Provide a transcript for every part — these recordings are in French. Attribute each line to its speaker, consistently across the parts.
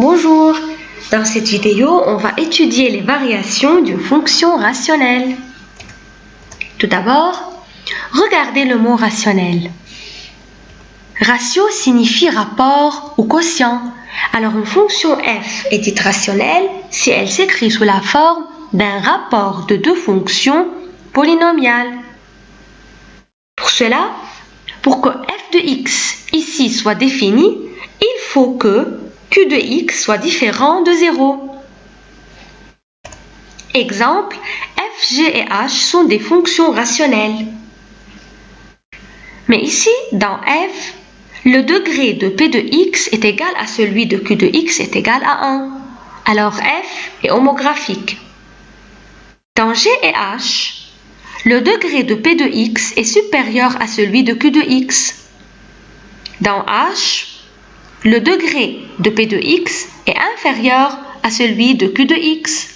Speaker 1: Bonjour, dans cette vidéo, on va étudier les variations d'une fonction rationnelle. Tout d'abord, regardez le mot rationnel. Ratio signifie rapport ou quotient. Alors une fonction f est dite rationnelle si elle s'écrit sous la forme d'un rapport de deux fonctions polynomiales. Pour cela, pour que f de x ici soit défini, il faut que q de x soit différent de 0. Exemple, f, g et h sont des fonctions rationnelles. Mais ici, dans f, le degré de p de x est égal à celui de q de x est égal à 1. Alors f est homographique. Dans g et h, le degré de p de x est supérieur à celui de q de x. Dans h, le degré de p de x est inférieur à celui de q de x.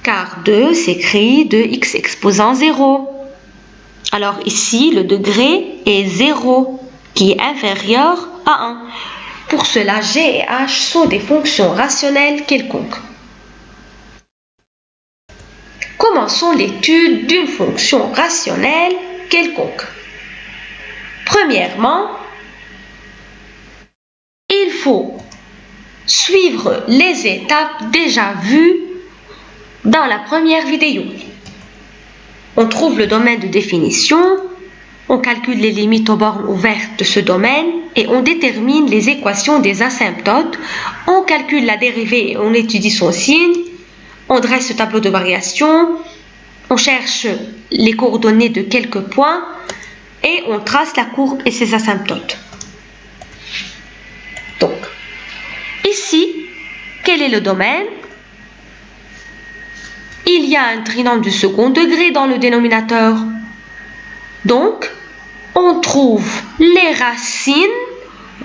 Speaker 1: Car 2 s'écrit 2x exposant 0. Alors ici, le degré est 0, qui est inférieur à 1. Pour cela, g et h sont des fonctions rationnelles quelconques. Commençons l'étude d'une fonction rationnelle quelconque. Premièrement, il faut suivre les étapes déjà vues dans la première vidéo. On trouve le domaine de définition, on calcule les limites aux bornes ouvertes de ce domaine et on détermine les équations des asymptotes, on calcule la dérivée et on étudie son signe, on dresse le tableau de variation, on cherche les coordonnées de quelques points et on trace la courbe et ses asymptotes. Donc, ici, quel est le domaine? Il y a un trinôme du second degré dans le dénominateur. Donc, on trouve les racines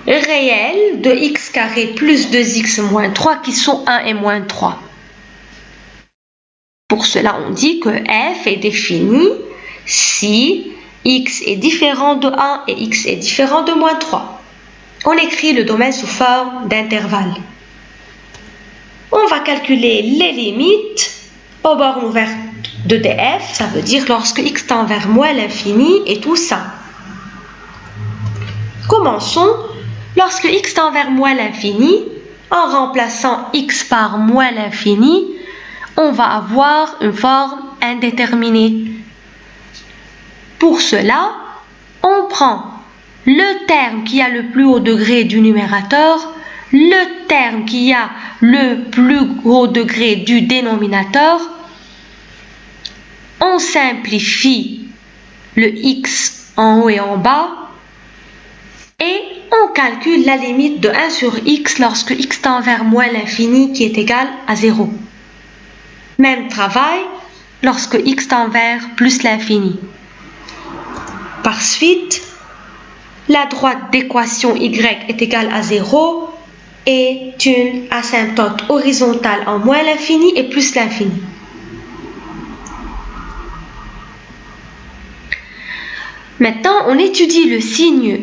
Speaker 1: réelles de x carré plus 2x moins 3 qui sont 1 et moins 3. Pour cela, on dit que f est défini si x est différent de 1 et x est différent de moins 3. On écrit le domaine sous forme d'intervalle. On va calculer les limites aux bornes ouvertes de df, ça veut dire lorsque x tend vers moins l'infini et tout ça. Commençons. Lorsque x tend vers moins l'infini, en remplaçant x par moins l'infini, on va avoir une forme indéterminée. Pour cela, on prend le terme qui a le plus haut degré du numérateur, le terme qui a le plus gros degré du dénominateur, on simplifie le x en haut et en bas et on calcule la limite de 1 sur x lorsque x tend vers moins l'infini qui est égal à 0. Même travail lorsque x tend vers plus l'infini. Par suite, la droite d'équation y est égale à 0 est une asymptote horizontale en moins l'infini et plus l'infini. Maintenant, on étudie le signe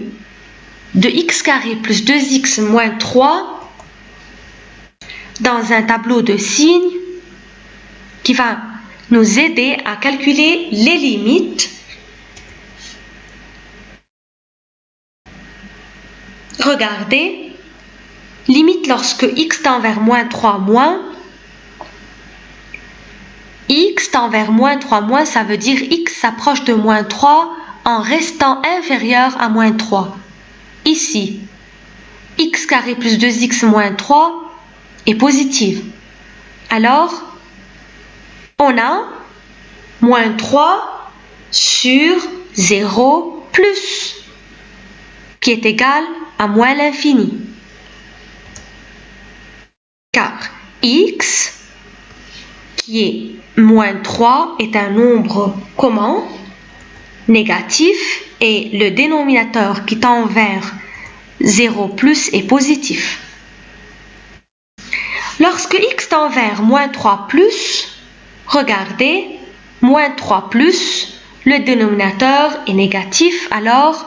Speaker 1: de x carré plus 2x moins 3 dans un tableau de signes qui va nous aider à calculer les limites. Regardez, limite lorsque x tend vers moins 3 moins, x tend vers moins 3 moins, ça veut dire x s'approche de moins 3 en restant inférieur à moins 3. Ici, x carré plus 2x moins 3 est positive. Alors, on a moins 3 sur 0 plus, qui est égal à moins l'infini. Car x, qui est moins 3, est un nombre commun, négatif, et le dénominateur qui tend vers 0 plus est positif. Lorsque x tend vers moins 3 plus, regardez, moins 3 plus, le dénominateur est négatif, alors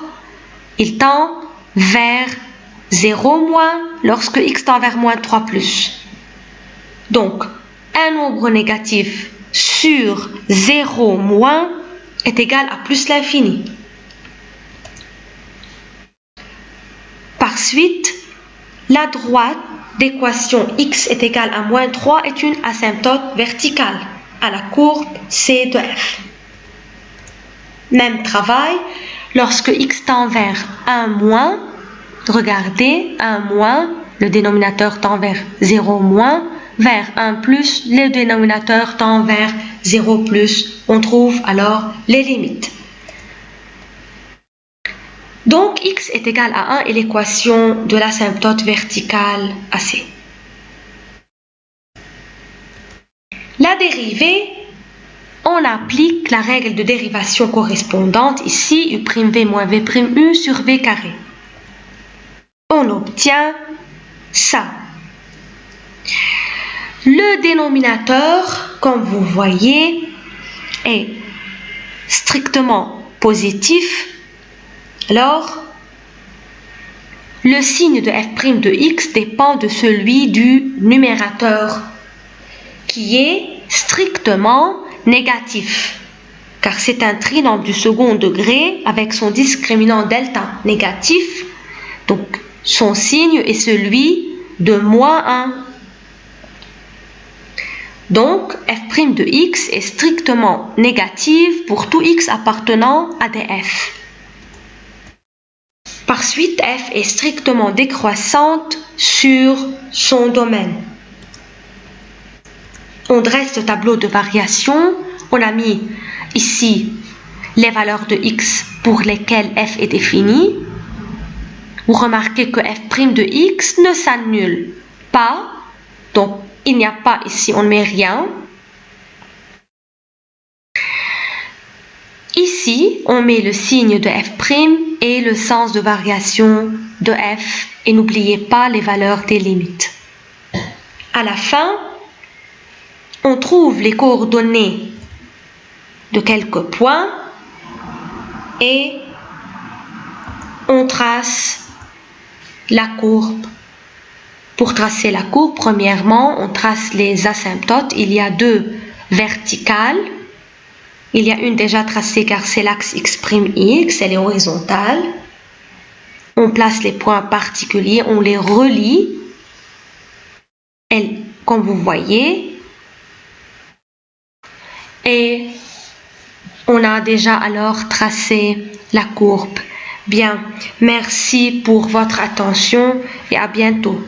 Speaker 1: il tend vers 0 moins lorsque x tend vers moins 3 plus. Donc, un nombre négatif sur 0 moins est égal à plus l'infini. Par suite, la droite d'équation x est égale à moins 3 est une asymptote verticale à la courbe C de f. Même travail, lorsque x tend vers 1 moins, regardez, 1 moins, le dénominateur tend vers 0 moins, vers 1 plus, le dénominateur tend vers 0 plus. On trouve alors les limites. Donc, x est égal à 1 et l'équation de l'asymptote verticale AC. La dérivée, on applique la règle de dérivation correspondante ici, u'v moins v'u sur v carré. On obtient ça. Le dénominateur, comme vous voyez, est strictement positif. Alors, le signe de f' de x dépend de celui du numérateur, qui est strictement négatif, car c'est un trinombre du second degré avec son discriminant delta négatif, donc son signe est celui de moins 1. Donc, f' de x est strictement négative pour tout x appartenant à des f. Par suite, f est strictement décroissante sur son domaine. On dresse le tableau de variation. On a mis ici les valeurs de x pour lesquelles f est définie. Vous remarquez que f' de x ne s'annule pas. Donc, il n'y a pas ici, on ne met rien. Ici, on met le signe de f' et le sens de variation de f. Et n'oubliez pas les valeurs des limites. À la fin, on trouve les coordonnées de quelques points et on trace la courbe. Pour tracer la courbe, premièrement, on trace les asymptotes. Il y a deux verticales. Il y a une déjà tracée car c'est l'axe x', elle est horizontale. On place les points particuliers, on les relie. Comme vous voyez. Et on a déjà alors tracé la courbe. Bien, merci pour votre attention et à bientôt.